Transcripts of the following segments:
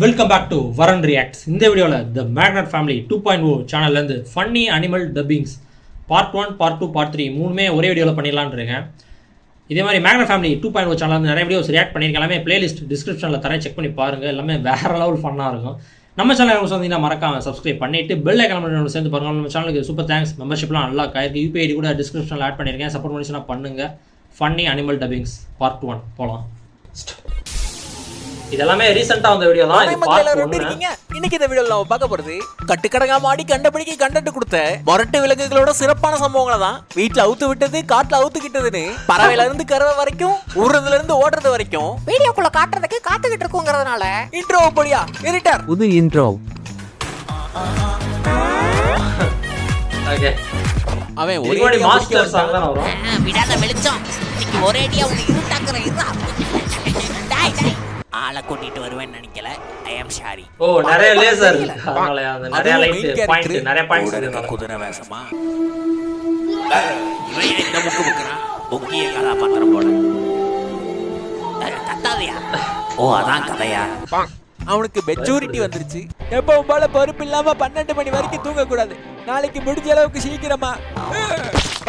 Welcome back to Varan reacts. இந்த வீடியோவில் the magnet family 2.0 சேனல்லேருந்து funny animal dubbings part 1, part 2, part 3 மூணுமே ஒரே வீடியோவில் பண்ணிடலான்னு இருக்கேன். இதே மாதிரி மேக்னட் ஃபேமிலி 2.0 சேனல் நிறைய வீடியோஸ் ரியாக்ட் பண்ணியிருக்கேன். எல்லாமே பிளேலிஸ்ட் டிஸ்கிரிப்ஷனில் தரேன், செக் பண்ணி பாருங்கள். எல்லாமே வேறு லெவல் ஃபன்னாக இருக்கும். நம்ம சேனல் வந்தீங்கன்னா மறக்காமல் சப்ஸ்கிரைப் பண்ணிவிட்டு பெல் ஐக்கான் சேர்ந்து பாருங்கள். நம்ம சேனலுக்கு சூப்பர் தேங்க்ஸ். மெம்பர்ஷிப்லாம் நல்லா காயிருக்கு. யூபிஐ கூட டிஸ்கிரிப்ஷனில் ஆட் பண்ணியிருக்கேன். சப்போர்ட் பண்ணிச்சுன்னா பண்ணுங்கள். ஃபன்னி அனிமல் டப்பிங்ஸ் பார்ட் 1 போகலாம். இதெல்லாமே ரீசெண்டா வந்த வீடியோ தான். இன்னைக்கு இந்த வீடியோல நம்ம பார்க்க போறது கட்டுக்கடங்கா மாடி கண்டபடிக்கு கண்டென்ட் கொடுத்த மொரட்டு விலங்குகளோட சிறப்பான சம்பவங்களை தான். வீட்டுல அவுத்து விட்டது, காட்டுல அவுத்துக்கிட்டதுன்னு, பறவையில இருந்து கறவை வரைக்கும், ஊர்றதுல இருந்து ஓடுறது வரைக்கும் வீடியோக்குள்ள காட்டுறதுக்கு காத்துக்கிட்டு இருக்குங்கிறதுனால இன்ட்ரோ போடியா எடிட்டர் புது இன்ட்ரோ. ஓகே, அவன் ஒரே மாஸ்டர் சாங் தான் வரும். விடாத வெளிச்சம் இன்னைக்கு ஒரேடியா உன்னை இருட்டாக்குறேன். ஆளை கூட்டிட்டு வருவேன்னு நினைக்கல. ஐ அம் சாரி. ஓ, நிறைய லேசர் அதனால அந்த நிறைய லைட் பாயிண்ட் நிறைய பாயிண்ட்ஸ் இருக்கு. குதிரை வேஷமா இவன் இந்த முக்கு முக்குறான். முக்கிய கதாபாத்திரம் போல கத்தாதையா? ஓ, அதான் கதையா? அவனுக்கு மெச்சூரிட்டி வந்துருச்சு. எப்பவும் போல பொறுப்பு இல்லாம 12 மணி வரைக்கும் தூங்க கூடாது. நாளைக்கு முடிஞ்ச அளவுக்கு சீக்கிரமா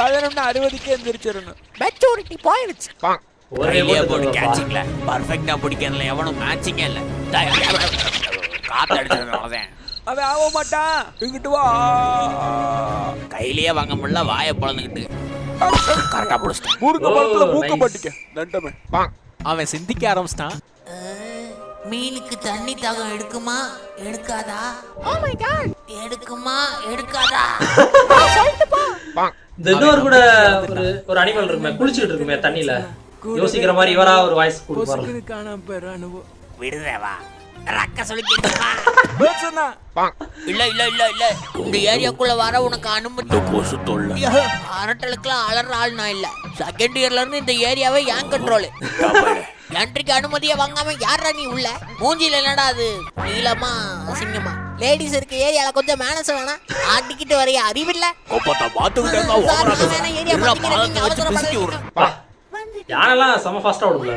11:60க்கு எந்திரிச்சிடணும். மெச்சூரிட்டி போயிடுச்சு. ஒரே போட்டு கேட்சிங்ல பர்ஃபெக்ட்டா பிடிக்கிறதுல எவனும் மேட்சிங்கே இல்ல. காத்து அடிச்சதுனாலதான் அவன் ஆக மாட்டான். இங்கிட்டு வா. கையிலேயே வாங்க முடியல, வாயை பொழந்துக்கிட்டு கரெக்டா பிடிச்சிட்டான். முருங்க பழத்துல மூக்க மாட்டிக்க நண்டமே. அவன் சிந்திக்க ஆரம்பிச்சிட்டான். மீனுக்கு தண்ணி தாகம் எடுக்குமா எடுக்காதா? Oh my God, எடுக்குமா எடுக்காதா? இந்த டோர் கூட ஒரு அனிமல் இருக்குமே, குளிச்சிட்டு இருக்குமே தண்ணில, யோசிக்கிற மாதிரி இவரா ஒரு வாய்ஸ் கொடுப்பாரு. காணாம போற அனுபவம் விடுறவா ரக்க சொல்லிக்கிட்டு இல்ல இல்ல இல்ல இல்ல. இந்த ஏரியாக்குள்ள வர உனக்கு அனுமதி. கொசு தொல்லை அரட்டலுக்குலாம் அலற ஆள் நான் இல்ல. செகண்ட் இயர்ல இருந்து இந்த ஏரியாவே ஏன் கண்ட்ரோல். என்ட்ரிக்கு அனுமதியை வாங்காம யாரா நீ உள்ள? மூஞ்சில என்னடா அது நீளமா சிங்கமா? லேடிஸ் இருக்க ஏரியால கொஞ்சம் மேனஸ் வேணா. ஆட்டிக்கிட்டு வரைய அறிவில்ல. யாரெல்லாம் செம ஃபாஸ்டா ஓடுல.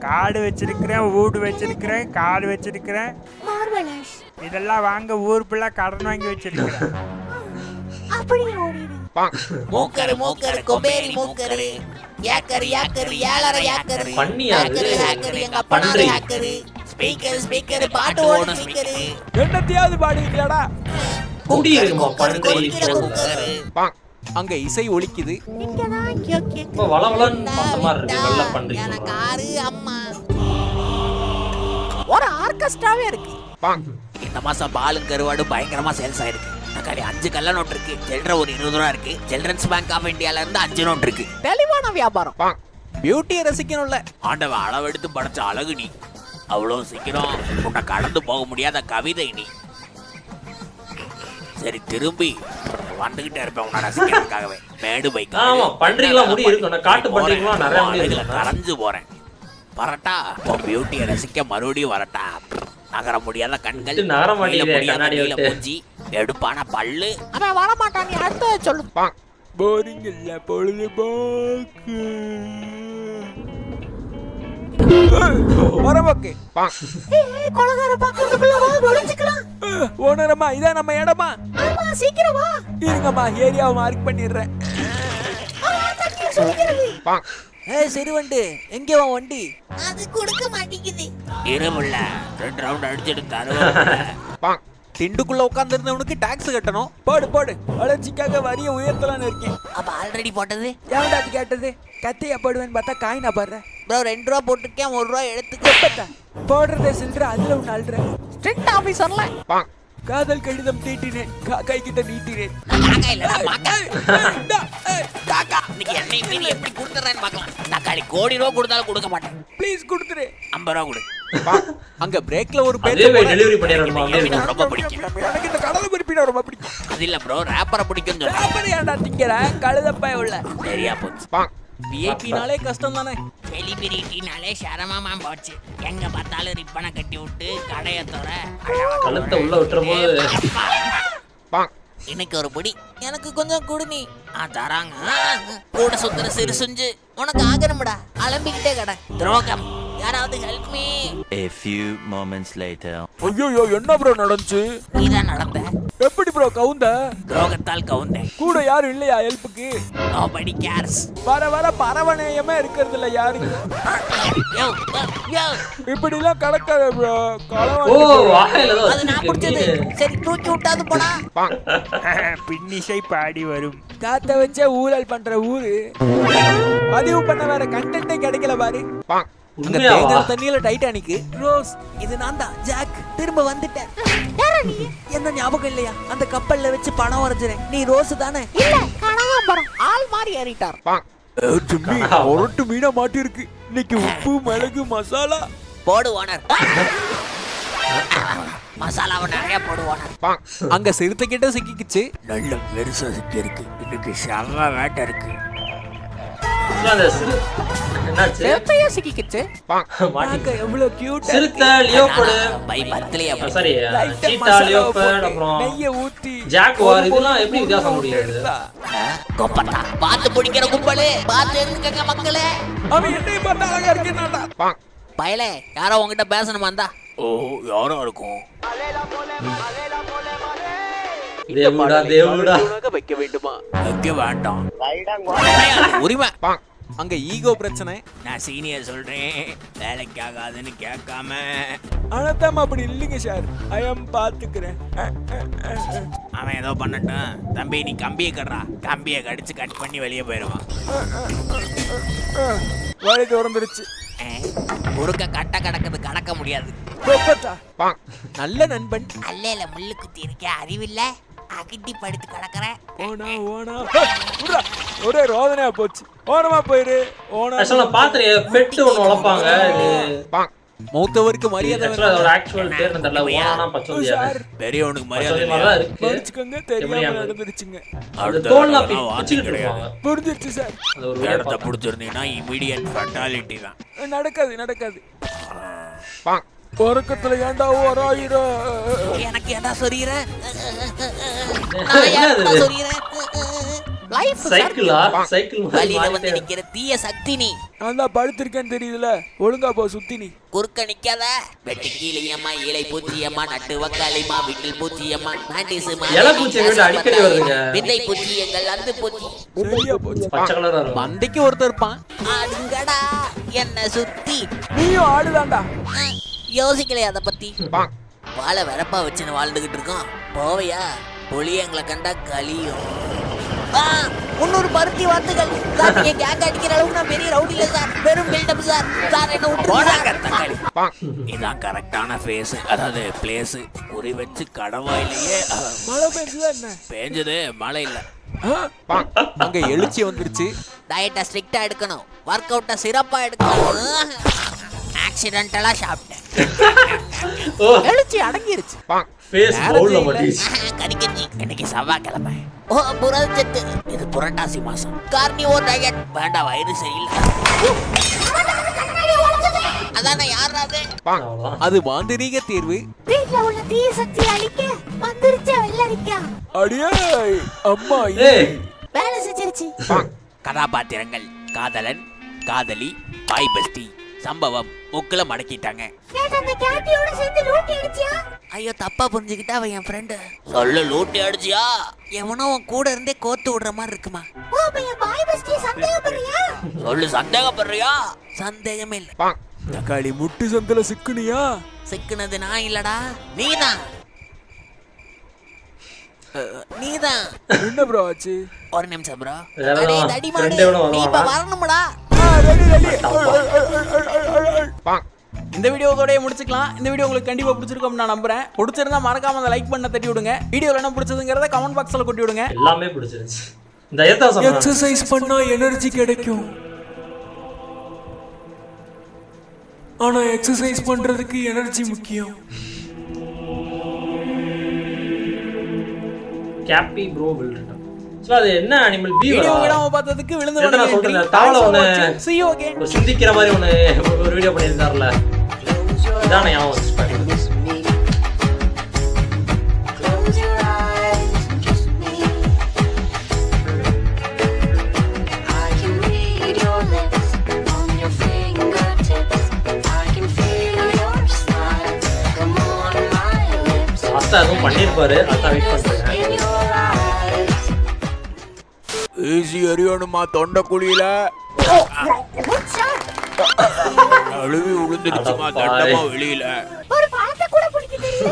காடு வச்சிருக்கிறேன், வீடு வச்சிருக்கிறேன், காடு வச்சிருக்கிறேன். இதெல்லாம் வாங்க ஊர் பிள்ளை கடன் வாங்கி வச்சிருக்கிறேன். மூக்கரு மூக்கரு கொபேரி மூக்கரு ஏக்கரு ஏக்கரு ஏழரை ஏக்கரு பண்ணியாரு ஏக்கரு எங்க அப்பனாரு ஏக்கரு ஸ்பீக்கர் ஸ்பீக்கர் பாட்டு ஓடு ஸ்பீக்கர் என்னத்தையாவது பாடுவீங்களாடா? குடி இருக்குமா பண்றீ மூக்கரு. அங்க இசை ஒலிக்குது. இப்போ வளவளன்னு பாசமா இருக்கு. நல்லா பண்றீங்க. எனக்கு ஆறு அம்மா ஒரு ஆர்கெஸ்ட்ராவே இருக்கு. இந்த மாசம் பாலும் கருவாடு பயங்கரமா சேல்ஸ் ஆயிருக்கு. நக்காடி 5 கல்ல நோட் இருக்கு. சில்லற ஒரு 20 ரூபா இருக்கு. சில்ட்ரன்ஸ் பேங்க் ஆஃப் இந்தியால இருந்து 5 நோட் இருக்கு. தெளிவான வியாபாரம். பியூட்டியை ரசிக்கணும்ல. ஆண்டவ அளவெடுத்து படைச்ச அழகு நீ. அவ்வளவு சீக்கிரம் உன்னை கடந்து போக முடியாத கவிதை நீ. சரி, திரும்பி வந்துகிட்டே இருப்பேன் உன்னை ரசிக்கிறதுக்காகவே. மேடு பைக் ஆமா பண்றீங்களா? முடி இருக்கு. நான் காட்டு பண்றீங்களா? நிறைய முடி இருக்கு. கரைஞ்சு போறேன். வரட்டா உன் பியூட்டியை ரசிக்க மறுபடியும் வரட்டா. நகர முடியாத கண்கள், நகர முடியாத மூஞ்சி, எடுப்பான பல்லு. அவன் வர மாட்டான். நீ அடுத்த சொல்லு. போரிங் இல்ல பொழுதுபோக்கு. வரவோக்கு கொலகார பக்கத்துக்குள்ள வா, ஒளிஞ்சிக்கலாம். ஓனரம்மா, இதான் நம்ம இடமா? ஆமா, சீக்கிரம் வா. இருங்கம்மா, ஏரியாவை மார்க் பண்ணிடுறேன். சரி வண்டு, எங்கே வா வண்டி? அது கொடுக்க மாட்டேங்குது. இருமுல்ல 2 ரவுண்ட் அடிச்சிட்டு தருவா. திண்டுக்குள்ள உட்கார்ந்து இருந்தவனுக்கு டாக்ஸ் கட்டணும். போடு போடு, வளர்ச்சிக்காக வரிய உயர்த்தலான்னு இருக்கேன். அப்ப ஆல்ரெடி போட்டது ஏன்டா அது கேட்டது? கத்தையா போடுவேன்னு பார்த்தா காயினா போடுறேன். ப்ரோ 2 ரூபா போட்டுருக்கேன், 1 ரூபா எடுத்துக்க. போடுறத சில்ற அதுல ஒன்று அல்ற. ஸ்ட்ரிக்ட் ஆபீசர்ல காதல் கடிதம் தீட்டினேன், காக்காய் கிட்ட நீட்டினேன். காக்கா இல்லடா காக்கா. இன்னைக்கு என்னை மீறி எப்படி கொடுத்துறேன்னு பார்க்கலாம். தக்காளி கோடி ரூபா கொடுத்தாலும் கொடுக்க மாட்டேன். ப்ளீஸ் கொடுத்துரு. 50 ரூபா கொடு. அங்க பிரேக்ல ஒரு பேர் டெலிவரி பண்ணிடுறோம். ரொம்ப பிடிக்கும். எனக்கு இந்த கடலை பருப்பினா ரொம்ப பிடிக்கும். அது இல்ல ப்ரோ, ரேப்பரை பிடிக்கும். ரேப்பர் ஏன்டா திங்கற? கழுதப்பா உள்ள சரியா போச்சு. விஐபினாலே கஷ்டம் தானே. செலிபிரிட்டினாலே சரமமா போச்சு. எங்க பார்த்தாலும் ரிப்பனை கட்டி விட்டு கடையை தோற கழுத்தை உள்ள விட்டுறபோது இன்னைக்கு ஒரு பொடி எனக்கு கொஞ்சம் குடுமி தராங்க. கூட சுத்துற சிறு சுஞ்சு உனக்கு ஆகணும்டா. அலம்பிக்கிட்டே கடை துரோகம். யாராவது help me. A few moments later. ஐயோ என்ன ப்ரோ நடந்துச்சு? நீதான் நடந்த. எப்படி ப்ரோ கவுந்த? துரோகத்தால் கவுந்தேன். கூட யாரும் இல்லையா ஹெல்ப்புக்கு? Nobody cares. வர பரவநேயமே இருக்கிறது இல்ல யாருக்கு. யோ யோ இப்படி எல்லாம் கடக்காத ப்ரோ. ஓ வாயில ஏதோ அது நான் குடிச்சது. சரி தூக்கி விட்டாது போடா. பின்னிசை பாடி வரும். காத்த வச்சே ஊழல் பண்ற ஊரு. பதிவு பண்ண வேற கண்டென்ட்டே கிடைக்கல பாரு. அங்க தேங்குற தண்ணியில டைட்டானிக். ரோஸ் இது நான் தான் ஜாக். திரும்ப வந்துட்டேன். யாரா நீ? என்ன ஞாபகம் இல்லையா? அந்த கப்பல்ல வச்சு பணம் வரைஞ்சறேன். நீ ரோஸ் தானே? இல்ல கனகாம்பரம். ஆள் மாறி ஏறிட்டார். ஒரட்டு மீனா மாட்டி இருக்கு. இன்னைக்கு உப்பு மிளகு மசாலா போடு ஓனர். மசாலாவை நிறைய போடு ஓனர். அங்க சிறுத்தை கிட்ட சிக்கிக்குச்சு. நல்ல பெருசா சிக்கி இருக்கு. இன்னைக்கு செம்ம வேட்டை இருக்கு. என்னாச்சு? சிறுத்தையா சிக்கிக்குச்சு. மாட்டிக்கிச்சு. எவ்வளவு கியூட். சிறுத்தை, லியோபர்டு, பை பர்த்டே சாரி சீட்டா, லியோபர்டு, அப்புறம் நெய்ய ஊத்தி ஜாக்குவார், இதெல்லாம் எப்படி வித்தியாசம் முடியாது? கொப்பட்டா பாத்து பிடிக்கிற கும்பலே. பாத்து இருந்துக்கங்க மக்களே. அவன் என்னையும் பார்த்தா அழகா இருக்கேன்டா. பயலே யாரோ உங்ககிட்ட பேசணுமா இருந்தா? ஓ யாரோ இருக்கும். தேவுடா வைக்க வேண்டுமா? வைக்க வேண்டாம். உரிமை. அங்க ஈகோ பிரச்சனை. நான் சீனியர் சொல்றேன் வேலைக்கு ஆகாதுன்னு கேட்காம. ஆனாத்தாம அப்படி இல்லைங்க சார். ஐயம் பாத்துக்கிறேன். அவன் ஏதோ பண்ணட்டும். தம்பி நீ கம்பியை கட்டுறா. கம்பியை கடிச்சு கட் பண்ணி வெளியே போயிடுவான். வழி திறந்துருச்சு. குறுக்க கட்ட கடக்குது கடக்க முடியாது. நல்ல நண்பன். அல்லையில முள்ளு குத்தி இருக்க அறிவில்ல. அகிட்டி படுத்து கிடக்குறேன். ஒரே ரோதனையா போச்சு. ஓனமா போயிரு. ஆக்சுவலா பாத்திரம் பெட் ஒன்னு வளர்ப்பாங்க. இது மூத்தவருக்கு மரியாதை. ஆக்சுவலா அதோட ஆக்சுவல் பேர் தெரியல. ஓனானா பச்சோந்தியா. பெரியவனுக்கு மரியாதை நல்லா இருக்கு. மன்னிச்சுக்கங்க தெரியாம நடந்துருச்சுங்க. அது தோல்ல பிச்சிட்டு இருப்பாங்க. புரிஞ்சிருச்சு சார். அது ஒரு இடத்த புடிச்சிருந்தீங்கன்னா இமிடியட் ஃபட்டாலிட்டி தான். நடக்காது. பொறக்கத்துல ஏண்டா ஓராயிரம். எனக்கு ஏண்டா சொரியற? நான் ஏண்டா சொரியற? லைஃப் சைக்கிளா? சைக்கிள் வலியில வந்து நிக்கிற தீய சக்தி நீ. நான் தான் படுத்திருக்கேன்னு தெரியுதுல. ஒழுங்கா போ சுத்தி நீ. குறுக்க நிக்காத. வெட்டி கீழியம்மா இலை பூச்சியம்மா நட்டு வக்காளிமா வீட்டில் பூச்சியம்மா நாட்டிசுமா இலை பூச்சி வீடு அடிக்கடி வருதுங்க. விதை பூச்சி எங்கள் அந்த பூச்சி. சரியா போச்சு. பச்சை கலரா இருக்கும். மண்டைக்கு ஒருத்தர் இருப்பான். ஆடுங்கடா என்ன சுத்தி. நீயும் ஆடுதான்டா. யோசிக்கலையா அத பத்தி? வாழை வரப்பா வச்சுன்னு வாழ்ந்துகிட்டு இருக்கோம். போவையா புளி எங்களை கண்டா கலியும். 300 பருத்தி வார்த்தைகள் சார். நீங்க கேக் அடிக்கிற அளவுக்கு நான் பெரிய ரவுடி இல்ல சார். வெறும் பில்டப் சார். சார் என்ன விட்டு. இதான் கரெக்டான ஃபேஸ். அதாவது பிளேஸ். குறி வச்சு கடவாயிலேயே மழை பெஞ்சதா என்ன? பேஞ்சது மழை இல்ல. அங்க எழுச்சி வந்துருச்சு. டயட்டை ஸ்ட்ரிக்டா எடுக்கணும். ஒர்க் அவுட்டை சிறப்பா எடுக்கணும். ஆக்சிடென்டலா சாப்பிட்டேன். எழுச்சி அடங்கிருச்சு. ஃபேஸ் பவுல்ல மாட்டிச்சு. கறிக்கஞ்சி. இன்னைக்கு செவ்வாய்க்கிழமை. ஓ புரட்சத்து. இது புரட்டாசி மாசம். Carnivore diet. வேண்டாம் வயிறு சரியில்லை. அதான யாராது? அது மாந்திரீக தீர்வு. வீட்ல உள்ள தீய சக்தி அழிக்க வந்துருச்சு வெள்ளரிக்கா. அடியே அம்மா வேலை செஞ்சிருச்சு. கதாபாத்திரங்கள் காதலன் காதலி பாய் பெஸ்டி. சம்பவம் முக்குல மடக்கிட்டாங்க. அந்த கேட்டியோட சேர்ந்து லூட்டி அடிச்சியா? ஐயோ தப்பா புரிஞ்சுக்கிட்டா அவன் என் ஃப்ரெண்டு. சொல்ல லூட்டி அடிச்சியா? எவனோ அவன் கூட இருந்தே கோத்து விடுற மாதிரி இருக்குமா? ஓ பையன் பாய் பஸ்டி சந்தேகப்படுறியா? சொல்லு சந்தேகப்படுறியா? சந்தேகமே இல்ல. தக்காளி முட்டு சந்தல சிக்குனியா? சிக்குனது நான் இல்லடா நீதான். நீதான். என்ன ப்ரோ ஆச்சு? ஒரு நிமிஷம் ப்ரோ. வேறதான். தடிமாடு ரெண்டே ஒண்ணு நீ இப்ப வரணும்டா. இந்த வீடியோ இதோடய முடிச்சுக்கலாம். இந்த வீடியோ உங்களுக்கு கண்டிப்பா பிடிச்சிருக்கும் நான் நம்புறேன். பிடிச்சிருந்தா மறக்காம அந்த லைக் பண்ண தட்டி விடுங்க. வீடியோல என்ன பிடிச்சதுங்கறத கமெண்ட் பாக்ஸ்ல கொட்டி விடுங்க. எல்லாமே பிடிச்சிருச்சு. இந்த ஏதா சொன்னா எக்சர்சைஸ் பண்ணா எனர்ஜி கிடைக்கும். ஆனா எக்சர்சைஸ் பண்றதுக்கு எனர்ஜி முக்கியம். Happy bro filter. சோ அது என்ன அனிமல் பீவரா? வீடியோ விடாம பார்த்ததுக்கு விழுந்து வந்து நான் சொல்றேன். தாவல ஒன்னு see you again. ஒரு சிந்திக்கிற மாதிரி ஒரு வீடியோ பண்ணிருந்தார்ல. இதானே ஞாபகம் வந்துச்சு. I can read your lips on your fingertips. படத்துல அதுவும் பண்ணியிருப்பாரு, அதான் வெயிட் பண்றேன். ஏசி எரியணுமா தொண்டை குழியில அழுவி விழுந்துடுச்சுமா தண்டமா வெளியில. ஒரு பழத்தை கூட பிடிக்க தெரியல.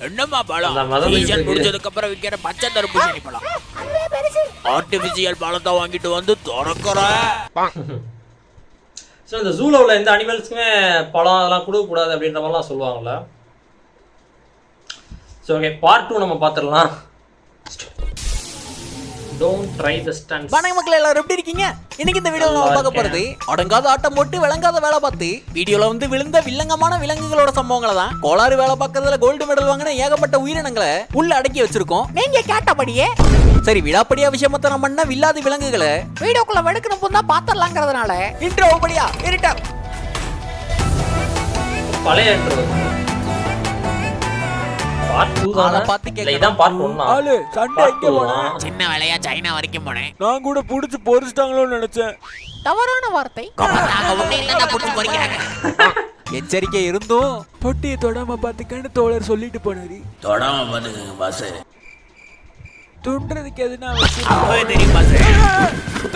என்னம்மா அந்த பழம்? மதம் சீசன் இருக்கு. முடிஞ்சதுக்கு அப்புறம் விக்கிற பச்சை தர்பூசணி பழம். அதுவே பெருசு. ஆர்டிபிஷியல் பழத்தை வாங்கிட்டு வந்து திறக்கிறேன். ஸோ இந்த ஜூல உள்ள எந்த அனிமல்ஸ்க்குமே பழம் அதெல்லாம் கொடுக்கக்கூடாது அப்படின்ற மாதிரிலாம் சொல்லுவாங்கல்ல. ஸோ ஓகே, பார்ட் 2 நம்ம பார்த்துடலாம். Don't try the stunts. வணக்கம் மக்கள், எல்லாரும் எப்படி இருக்கீங்க? இன்னைக்கு இந்த வீடியோல நம்ம பார்க்க போறது அடங்காத ஆட்டம் போட்டு விளங்காத வேலை பார்த்து வீடியோல வந்து விழுந்த வில்லங்கமான விலங்குகளோட சம்பவங்களை தான். கோளாறு வேலை பார்க்கறதுல கோல்டு மெடல் வாங்கின ஏகப்பட்ட உயிரினங்களை உள்ள அடக்கி வச்சிருக்கோம். நீங்க கேட்டபடியே சரி, விடாப்படியா விஷயமத்தனம் பண்ண வில்லாதி விலங்குகளை வீடியோக்குள்ள வெடுக்கணும் போதா பாத்திரலாங்கிறதுனால இன்ட்ரோ படியா இருட்டா பழைய intro. Part 2 ஆளை தானே? பார்த்து இல்ல, கேட்கணும். இதான் part 1 தான். ஆளு சண்டை Part எங்க 2 போனா? தான். சின்ன வேலையா சைனா வரைக்கும் போனேன். நான் கூட புடிச்சு பொரிச்சிட்டாங்களோன்னு நினைச்சேன். தவறான வார்த்தை. நாங்க உன்னை இல்லைன்னா புடிச்சு பொறிக்கிறாங்க. எச்சரிக்கை இருந்தும் தொட்டியை தொடாம பாத்துக்கன்னு தோழர் சொல்லிட்டு போனாரு. தொடாம பாத்துக்கங்க பாஸ். துண்டுறதுக்கு எதுனா அப்பவே தெரியும் பாஸ்.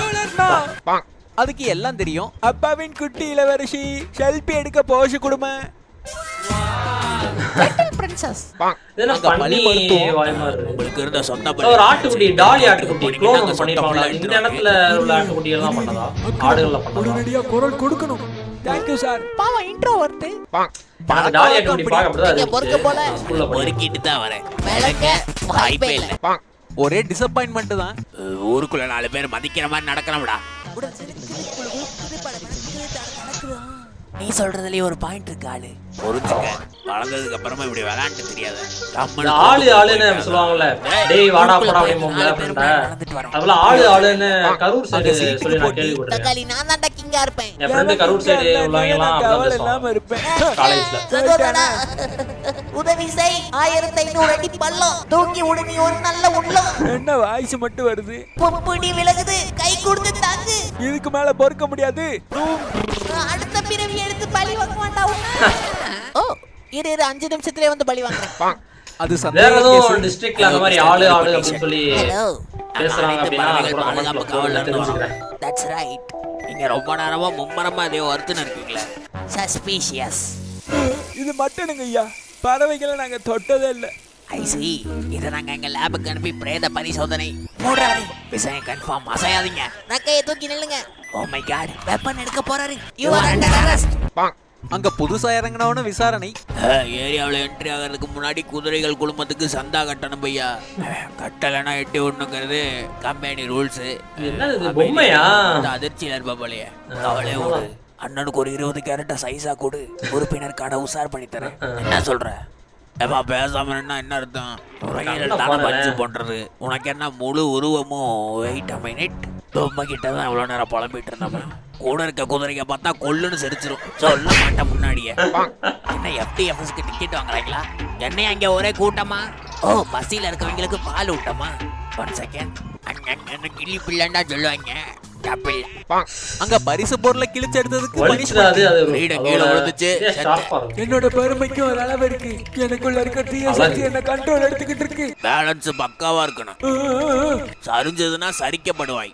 தோழர்னா அதுக்கு எல்லாம் தெரியும். அப்பாவின் குட்டி இளவரசி செல்ஃபி எடுக்க போஷ குடும்ப. பிரின்சஸ். இது என்ன அங்க பண்ணி பலி மருத்துவம். வாய் மாதிரி இருக்கு. உங்களுக்கு இருந்த சொந்த ஒரு ஆட்டுக்குட்டி, டாலி ஆட்டுக்குட்டி க்ளோன் பண்ணிருப்பாங்களா? இந்த இடத்துல உள்ள ஆட்டுக்குட்டி எல்லாம் பண்ணதா? ஆடுகள்ல பண்ணதா? உடனடியா குரல் கொடுக்கணும். Thank you sir. பாவம் இன்ட்ரோ வருது. அந்த டாலி ஆட்டுக்குட்டி பார்க்க அப்படிதான் நீங்க பொறுக்க போல. இருந்துச்சு. ஸ்கூல்ல பண்ணி. பொறுக்கிட்டு தான் வரேன். விளக்க வாய்ப்பே இல்ல. ஒரே டிசப்பாயின்மெண்ட் தான். ஊருக்குள்ள 4 பேர் மதிக்கிற மாதிரி நடக்கணும்டா. நீ சொல்றதுலயே ஒரு பாயிண்ட் இருக்கு ஆளு. பொறுத்துக்க, வளர்ந்ததுக்கு அப்புறமா இப்படி விளையாண்டு தெரியாது. இந்த ஆளுன்னு சொல்லுவாங்கல்ல, டேய் வாடா போடா அப்படிம்போம்ல ஃப்ரெண்டா. அதெல்லாம் ஆளுன்னு கரூர் சைடு சொல்லி நான் கேள்விப்பட்டிருக்கேன். தக்காளி நான் தான்டா கிங்கா இருப்பேன். என் ஃப்ரெண்டு கரூர் சைடு உள்ளவங்க எல்லாம் கவலை அப்படிதான் இல்லாம பேசுவாங்க இருப்பேன். காலேஜ்ல. சகோதரா, உதவி செய். 1500 அடி பள்ளம் தூக்கி உடனே ஒரு நல்ல உள்ளம். என்ன வாய்ஸ் மட்டும் வருது? பொப்புடி விலகுது, கை கொடுத்து தாங்கு. இதுக்கு மேல பொறுக்க முடியாது. அடுத்த பிறவி எடுத்து பழி வாங்க வேண்டாம். ஓ, இரு 5 நிமிஷத்துலயே வந்து பழி வாங்குறேன். அது வேற சந்தேக ஏதோ கேஸ். டிஸ்ட்ரிக்ட்ல அந்த மாதிரி ஆளு அப்படின்னு சொல்லி ஹலோ, பேசுறாங்க அப்படின்னா அனைத்து அப்புறம் பாதுகாப்பு கமெண்ட்ல காவலர்ல போட்டு தெரிஞ்சுக்கிறேன். That's right. நீங்க ரொம்ப நேரமா மும்மரமா அதே வருத்துன்னு இருக்கீங்களே. சஸ்பீஷியஸ். இது மட்டும் ஐயா, பறவைகளை நாங்க தொட்டதே இல்ல. ஐ சி. இத நாங்க எங்க லேபுக்கு அனுப்பி பிரேத பரிசோதனை மூடுறாரு. விஷயம் கன்ஃபார்ம். அசையாதீங்க. நக்கையை தூக்கி நில்லுங்க. ஓ மை காட், வெப்பன் எடுக்க போறாரு. You are under arrest. அங்க புதுசா இறங்கினவன விசாரணை. ஏரியாவில் என்ட்ரி ஆகிறதுக்கு முன்னாடி குதிரைகள் குழுமத்துக்கு சந்தா கட்டணும் பையா. கட்டலைன்னா எட்டி விடணுங்கிறது கம்பெனி ரூல்ஸ். என்னது இது, பொம்மையா? அதிர்ச்சியில இருப்பா போலயே. அவளே விடு. அண்ணனுக்கு ஒரு 20 கேரட்டா சைஸா கொடு. உறுப்பினர் கார்டை உசார் பண்ணி தரேன். என்ன சொல்ற? ஏப்பா பேசாம என்ன அர்த்தம்? உரையில் தானே பஞ்சு பண்றது. உனக்கு என்ன முழு உருவமும்? Wait a minute. பொம்மை கிட்ட தான் இவ்வளோ நேரம் புலம்பிட்டு இருந்தவன் கூட இருக்க குதிரைங்க பார்த்தா கொல்லுன்னு சிரிச்சிரும். சொல்ல மாட்டேன் முன்னாடியே. என்ன FTFSக்கு டிக்கெட் வாங்குறாங்களா? என்னைய அங்கே ஒரே கூட்டமா? ஓ, பஸ்ஸில் இருக்கவங்களுக்கு பால் ஊட்டமா? 1 செகண்ட். கிளி பிள்ளைண்டா சொல்லுவாங்க. அங்க பரிசு பொருளை கிழிச்சு எடுத்ததுக்கு வலிச்சிடாது, அது ஒரு- வீடு கீழே விழுந்துச்சு. இதே sharp-ஆ இருக்கும். என்னோட பெருமைக்கும் ஒரு அளவு இருக்கு. எனக்குள்ள இருக்க தீய சக்தி என்ன கண்ட்ரோல் எடுத்துக்கிட்டு இருக்கு. பேலன்ஸ் பக்காவா இருக்கணும். சரிஞ்சதுன்னா சரிக்கப்படுவாய்.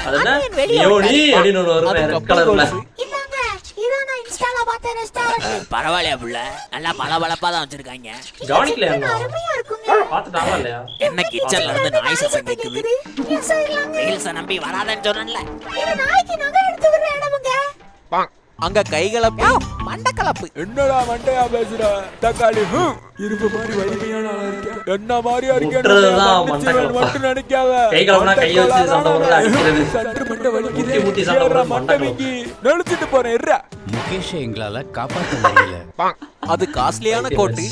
அது என்ன? யோனி அப்படின்னு ஒண்ணு வருமே, red colourல. இதாங்க, இதான் நான் இன்ஸ்டால பார்த்த ரெஸ்டாரண்ட். பரவாயில்லையா புள்ள? நல்லா பளபளப்பா தான் வச்சிருக்காங்க. கவனிக்கலையா இன்னும்? அருமையா இருக்குங்க. பார்த்துட்டாங்களா இல்லையா? என்ன கிச்சன்ல இருந்து நாய் சத்தம் கேக்குது. Yes, இல்லங்க. ரீல்ஸ நம்பி வராதன்னு சொன்னேன்ல. இது நாய்க்கு நகை எடுத்து விடுற இடமுங்க. அங்க கைகலப்பு மண்டக்கலப்பு. என்னடா மண்டையா பேசுற? தக்காளி இரும்பு மாதிரி வலிமையான ஆளா இருக்கியா? என்ன மாதிரியா முட்டுறதுதான் இருக்கேன் மண்டக்கலப்பா. மட்டும் நினைக்காத. கை கலப்புனா கையை வச்சு சண்டை போடுறது, அடிக்கிறது. சற்று மண்டை வலிக்குது. முட்டி முட்டி சண்டை போடுறது, மண்டை மண்டக்கலப்பு. வீங்கி நெளிச்சிட்டு போறேன். இருடா. முகேஷை எங்களால காப்பாற்ற முடியல. அது காஸ்ட்லியான கோட்டு.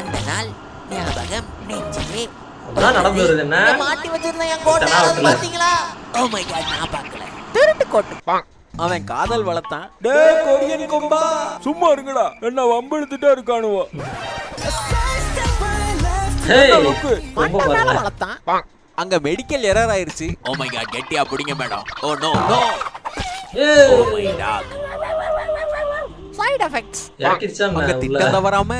அந்த நாள் ஞாபகம் நெஞ்சிலே. அதான் நடந்து வருது என்ன? இதை மாட்டி வச்சிருந்த என் கோட்டை இத்தனை யாராவது ஆத்துல. பாத்தீங்களா? ஓ மை காட், நான் பார்க்கல. திருட்டு கோட்டு. அவன் காதல் வளர்த்தான். டேய் கொரியன் கொம்பா, சும்மா இருங்கடா. என்ன வம்பிழுத்துட்டே இருக்கானுவோ. ஹேய், லுக்கு. ரொம்ப பாருங்க. வளர்த்தான். அங்க மெடிக்கல் எரர் ஆயிருச்சு. ஓ மை காட், கெட்டியா பிடிங்க மேடம். ஓ நோ நோ. ஏய், oh my dog. Side effects இறக்கிடுச்சா அங்க உள்ள திட்டத வராம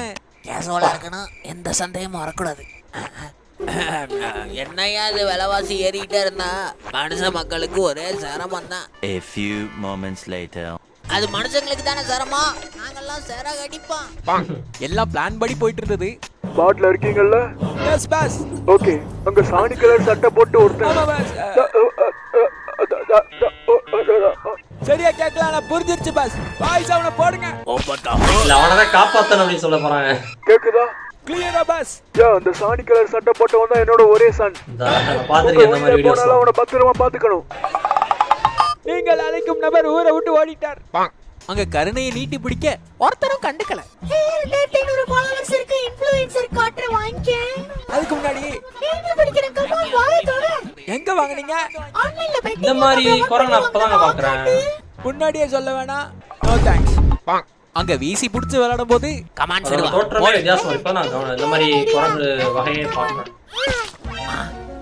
கேசோலா இருக்கணும், எந்த சந்தேகமும் வரக்கூடாது. என்னையா இது விலைவாசி ஏறிக்கிட்டே இருந்தா மனுஷ மக்களுக்கு ஒரே சிரமம் தான். A few moments later. அது மனுஷங்களுக்கு தானே சிரமம், நாங்கெல்லாம் சிற கடிப்போம். எல்லாம் பிளான் படி போயிட்டு இருந்தது. ஸ்பாட்ல இருக்கீங்கல்ல? S pass. ஓகே, அங்க சாணி கலர் சட்டை போட்டு ஒருத்தன். சரியா கேட்கல, நான் புரிஞ்சிருச்சு பாஸ். வாய்ஸ் அவனை போடுங்க. இல்ல அவனதான் காப்பாத்தணும் அப்படின்னு சொல்ல போறாங்க. கேக்குதா? கிளியரா பாஸ். அந்த சாணி கலர் சட்டை போட்டவன் தான் என்னோட ஒரே சன். பாத்துருக்கேன் இந்த மாதிரி வீடியோஸ். அவனை பத்திரமா பாத்துக்கணும். நீங்கள் அழைக்கும் நபர் ஊரை விட்டு ஓடிட்டார். அங்க கருணையை நீட்டி பிடிக்க ஒருத்தரும் கண்டுக்கல. 2500 ஃபாலோவர்ஸ் இருக்கு, இன்ஃப்ளூயன்சர் காட்ற வாங்கிக்க. அதுக்கு முன்னாடி நீங்க படிக்கிற கமான் வாயை தொட. எங்க வாங்குனீங்க? ஆன்லைன்ல பெட்டிங் இந்த மாதிரி குரல் நான் இப்பதாங்க பாக்குறேன். முன்னாடியே சொல்ல வேணாம். No thanks. அங்க வீசி புடிச்சு விளையாடும் போது கமான் அதோட சொல்லுவா. தோற்றமே வித்தியாசம். இப்ப நான் இந்த மாதிரி குரங்கு வகையை பாக்குறேன்.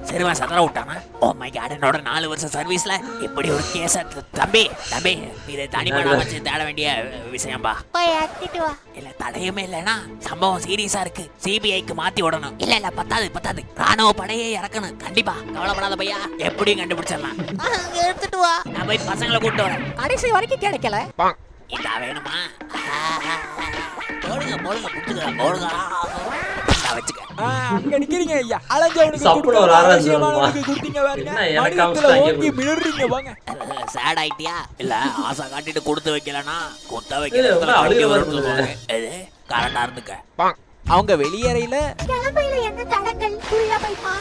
சரிவா சதற விட்டானா? ஓ மை காட், என்னோட 4 வருஷம் சர்வீஸ்ல இப்படி ஒரு கேஸ். தம்பி இதை தனிப்படா வச்சு தேட வேண்டிய விஷயம்பா. போய் ஆக்கிட்டு வா. இல்ல தடையுமே இல்லனா சம்பவம் சீரியஸா இருக்கு, சிபிஐக்கு மாத்தி விடணும். இல்ல பத்தாது, ராணுவ படையே இறக்கணும். கண்டிப்பா கவலைப்படாத பையா, எப்படியும் கண்டுபிடிச்சிடலாம். எடுத்துட்டு வா. நான் போய் பசங்களை கூப்பிட்டு வரேன். கடைசி வரைக்கும் கிடைக்கல. இதா வேணுமா? போடுங்க போடுங்க வச்சுக்க. அங்க நிக்கிறீங்க ஐயா. அலஞ்சவனுக்கு சப்புல ஒரு ஆராய்ச்சி வருமா? குட்டிங்க பாருங்க. என்ன எனக்கு மணியத்துல அவஸ்தை ஓங்கி மிளறீங்க வாங்க. சேட் ஆயிட்டியா? இல்ல ஆசை காட்டிட்டு கொடுத்து வைக்கலனா கொத்த அழுக வருது. வைக்க கரெக்டா இருந்துக்க. அவங்க வெளியேறையில கிளம்பையில என்ன தடங்கள் உள்ள போய் பா.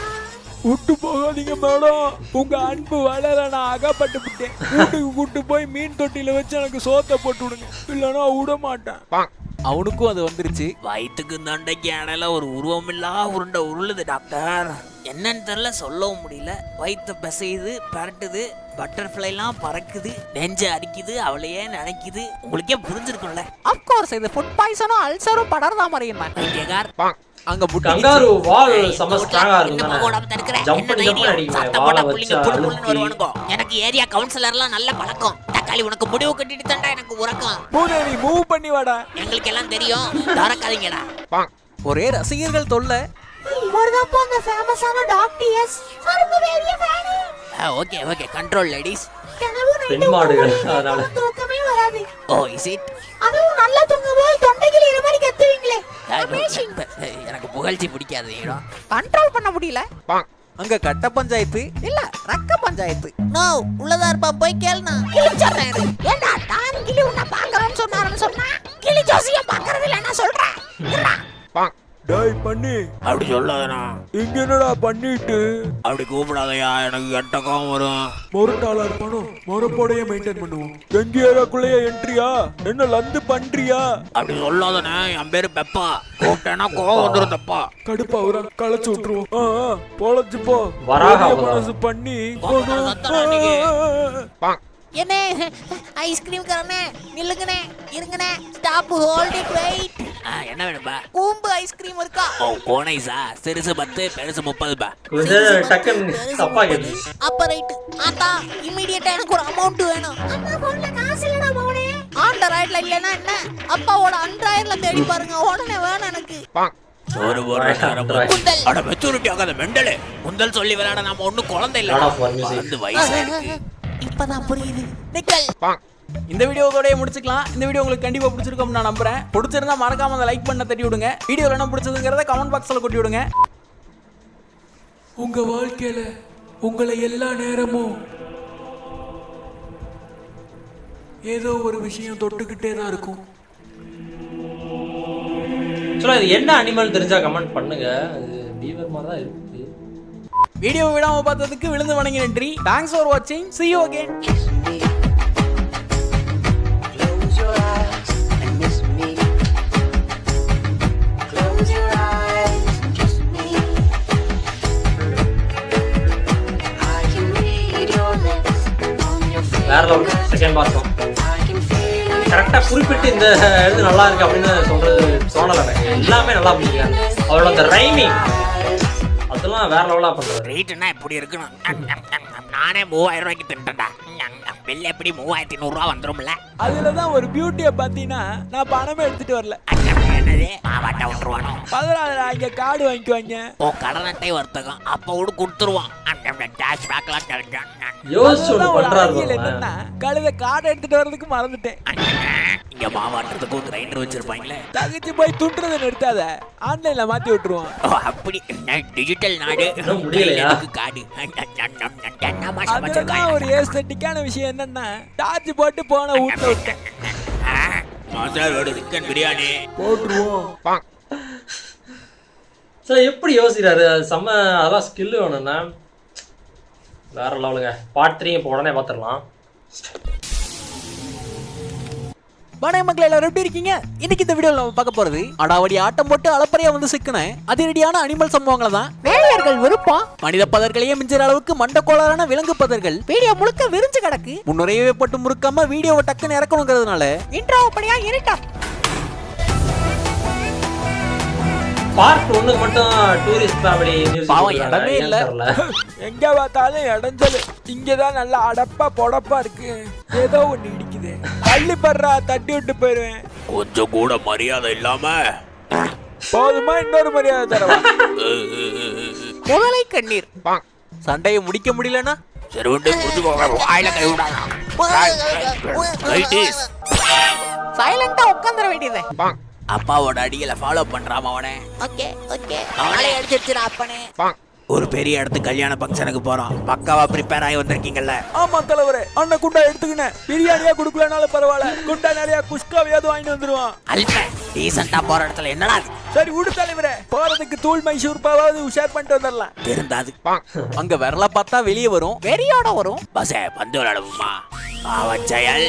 விட்டு போகாதீங்க மேடம், உங்க அன்பு வளர நான் அகப்பட்டு விட்டேன். வீட்டுக்கு கூட்டு போய் மீன் தொட்டியில வச்சு எனக்கு சோத்தை போட்டு விடுங்க, இல்லைன்னா விட மாட்டேன். அவனுக்கும் அது வந்துருச்சு. வயிற்றுக்கு தண்டைக்கு இடையில ஒரு உருவமில்லா உருண்டை உருளுது டாக்டர். என்னன்னு தெரியல, சொல்லவும் முடியல. வயிற்று பிசையுது, பரட்டுது, பட்டர்ஃப்ளைலாம் பறக்குது, நெஞ்சு அரிக்குது, அவளையே நினைக்குது. உங்களுக்கே புரிஞ்சிருக்கும்ல. ஆஃப் கோர்ஸ் இது ஃபுட் பாய்சனும் அல்சரும் படர்தா மாதிரியா. கேகார் அங்க கங்காரு வால் செம ஸ்ட்ராங்கா இருக்கும் என்ன தானே. போடாம தடுக்கற? ஜம்ப் என்ன ஜம்ப் தைரியம்? அடிக்குமே. சத்தம் வாளை போட்டா வச்சு புள்ளிங்க புல் புல்லுன்னு அழுத்தி. வருவானுங்க. எனக்கு ஏரியா கவுன்சிலர்லாம் நல்ல பழக்கம். தக்காளி உனக்கு முடிவு கட்டிட்டு தான்டா எனக்கு உறக்கம். பூனை நீ மூவ் பண்ணி வாடா. எங்களுக்கு எல்லாம் தெரியும், தரக்காதீங்கடா. ஒரே ரசிகர்கள் தொல்லை. இவர்தான் போங்க ஃபேமஸான டாக்டர் எஸ். ரொம்ப பெரிய ஃபேன். Okay control ladies. பெண் மாடுகள் அதனால தூக்கமே வராது. ஓ இஸ் இட்? அதுவும் நல்லா தூங்கும்போது தொண்டைகள் இரு மாதிரி கத்துவீங்களே. எனக்கு புகழ்ச்சி பிடிக்காது இடம். கண்ட்ரோல் பண்ண முடியல. அங்க கட்ட பஞ்சாயத்து இல்ல ரக்க பஞ்சாயத்து. நோ உள்ளதா இருப்பா, போய் கேளுனா. கிழிச்சறேன். ஏண்டா தான் கிளி உன்னை பாக்குறேன்னு சொன்னாருன்னு சொன்னா கிளி ஜோசியம் பாக்குறது இல்ல நான் சொல்றேன். டேய் பண்ணி, அப்படி சொல்லாதனா. இங்க என்னடா பண்ணிட்டு அப்படி கூப்பிடாதயா, எனக்கு கட்டக்கம் வரும். மொரட்டாளா இருப்பானோ? மொரப்போடைய மெயின்டைன் பண்ணுவோம். எங்க ஏரியாக்குள்ளேயே என்ட்ரியா? என்ன லந்து பண்றியா? அப்படி சொல்லாதனே, என் பேரு பெப்பா. கூப்பிட்டேன்னா கோவம் வந்துடும் தப்பா. கடுப்பா ஒரு களைச்சு விட்டுருவோம். பொழைச்சு போ. வராக பெரிய மனசு பண்ணி என்ன ஐஸ்கிரீம் கரனே, நில்லுங்கனே, இருங்கனே, ஸ்டாப், ஹோல்ட் இட், வெயிட். என்ன வேணும்பா? கூம்பு ஐஸ்கிரீம் இருக்கா? ஓ கோனைஸா, சிறுசு 10 பெருசு 30 பா. டக்குன்னு தப்பா கேட்டுச்சு. அப்ப ரைட். ஆத்தா இமிடியேட்டா எனக்கு ஒரு அமௌண்ட் வேணும். அம்மா போன்ல காசு இல்லடா மவனே. ஆண்ட்ராய்ட்ல இல்லனா என்ன? அப்பாவோட அண்ட்ராய்ட்ல தேடி பாருங்க, உடனே வேணும் எனக்கு. ஒரு குந்தல். அட மெச்சூரிட்டி ஆகாத மெண்டலே. குந்தல் சொல்லி விளையாட நாம ஒண்ணும் குழந்தை இல்ல. அந்த வயசு இருக்கு. இப்பதான் புரியுது. நிக்கல். இந்த வீடியோ இதோடய முடிச்சுக்கலாம். இந்த வீடியோ உங்களுக்கு கண்டிப்பா பிடிச்சிருக்கும் நான் நம்புறேன். பிடிச்சிருந்தா மறக்காம அந்த லைக் பண்ண தட்டி விடுங்க. வீடியோல என்ன பிடிச்சதுங்கிறத கமெண்ட் பாக்ஸ்ல கொட்டி விடுங்க. உங்க வாழ்க்கையில உங்களை எல்லா நேரமும் ஏதோ ஒரு விஷயம் தொட்டுக்கிட்டே தான் இருக்கும். சொல்ல இது என்ன அனிமல் தெரிஞ்சா கமெண்ட் பண்ணுங்க. அது பீவர் மாதிரி தான் இருக்கு. வீடியோ விடாம பார்த்ததுக்கு விழுந்து வணங்கி நன்றி. Thanks for watching. See you again. Close your eyes and miss me. Close your eyes and kiss me. I can read your lips on your face. வேற லெவல் செகண்ட் பார்த்தோம். I can feel your கரெக்டா குறிப்பிட்டு இந்த எழுது நல்லா இருக்கு அப்படின்னு சொல்றது தோணல எனக்கு. எல்லாமே நல்லா பண்ணிருக்காங்க. அவரோட அந்த ரைமிங் அதெல்லாம் வேற லெவலா பண்றாரு. ரேட்னா எப்படி இருக்கணும்? நானே 3000 ரூபாய்க்கு தின்ட்டேன்டா. பில் எப்படி 3100 ரூபா வந்துரும்ல? அதுலதான் ஒரு பியூட்டிய பாத்தீங்கன்னா நான் பணமே எடுத்துட்டு வரல. என்னது மாவாட்ட விட்டுருவானோ? பதினாறு இங்க கார்டு வாங்கிக்குவாங்க. ஓ கடன் அட்டை வர்த்தகம் அப்ப கூட கொடுத்துருவான். அந்த டேஷ் பேக்லாம் தெரிஞ்சான். யோசிச்சு ஒண்ணு அதுலதான் ஒரு பண்றாரு அறிவியல் பாருங்க. என்னன்னா கழுத கார்டு எடுத்துட்டு வர்றதுக்கு மறந்துட்டேன். இங்க மாவாட்டுறதுக்கு ஒரு கிரைண்டர் வச்சிருப்பாங்களே. தகச்சு போய் துண்டுறதை நிறுத்தாத, ஆன்லைன்ல மாத்தி விட்டுருவோம். ஓ அப்படி டிஜிட்டல் நாடு. இன்னும் முடியலையா? காடு அதுலதான் ஒரு ஏஸ்தட்டிக்கான விஷயம் என்னன்னா டார்ச் போட்டு போன வீட்டுல விட்டேன். மசாலோட சிக்கன் பிரியாணி போட்டுருவோம். சார் எப்படி யோசிக்கிறாரு? செம்ம அதெல்லாம் ஸ்கில் வேணும்னா வேற லெவலுங்க. பார்ட் 3 இப்போ உடனே பார்த்துடலாம். வணக்கம் மக்களே, எல்லாரும் எப்படி இருக்கீங்க? இன்னைக்கு இந்த வீடியோல நம்ம பார்க்க போறது அடாவடி ஆட்டம் போட்டு அளப்பறையா வந்து சிக்கின அதிரடியான அனிமல் சம்பவங்களை தான். வேலையார்கள் விருப்பம் மனித பதர்களையே மிஞ்சுற அளவுக்கு மண்டக்கோளாறான விலங்கு பதர்கள் வீடியோ முழுக்க விரிஞ்சு கிடக்கு. முன்னுரையவே போட்டு முறுக்காம வீடியோவை டக்குன்னு இறக்கணுங்கிறதுனால இன்ட்ரோ படியா இருட்டா. பார்ட் 1 மட்டும் டூரிஸ்ட் ஃபேமிலி மியூசிக் பாவம், இடமே இல்ல. எங்க பார்த்தாலும் இடைஞ்சல். இங்கதான் நல்லா அடப்பா பொடப்பா இருக்கு. ஏதோ ஒண்ணு இடிக்குது. தள்ளி படுறா, தட்டி விட்டு போயிருவேன். கொஞ்சம் கூட மரியாதை இல்லாம போதுமா? இன்னொரு மரியாதை தரவா? முதலை கண்ணீர். சண்டையை முடிக்க முடியலன்னா சரி உண்டு புரிஞ்சுக்கோங்க. வாயில கை விடாதான். சைலண்டா உட்கார்ந்துட வேண்டியது. அப்பாவோட அடிகளை ஃபாலோ பண்றாம அவனே. Okay okay. அவளை அடிச்சிருச்சுடா அப்பனே. ஒரு பெரிய இடத்துக்கு கல்யாண ஃபங்க்ஷனுக்கு போறோம். பக்காவா ப்ரிப்பேர் ஆகி வந்திருக்கீங்கல்ல? ஆமா தலைவரே, அண்ணன் குண்டா எடுத்துக்கினேன். பிரியாணியா குடுக்கலனாலும் பரவாயில்ல, குண்டா நிறைய குஸ்காவையாவது வாங்கிட்டு வந்துருவான். அல்ப டீசெண்டா போற இடத்துல என்னடா இது? சரி விடு தலைவரே, போறதுக்கு தூள் மைசூர் பாவாவது உஷார் பண்ணிட்டு வந்துடலாம். இருந்தாது அங்க விரல பார்த்தா வெளியே வரும், வெறியோட வரும். பசே பந்து விளையாடுவோமா? பாவச்செயல்.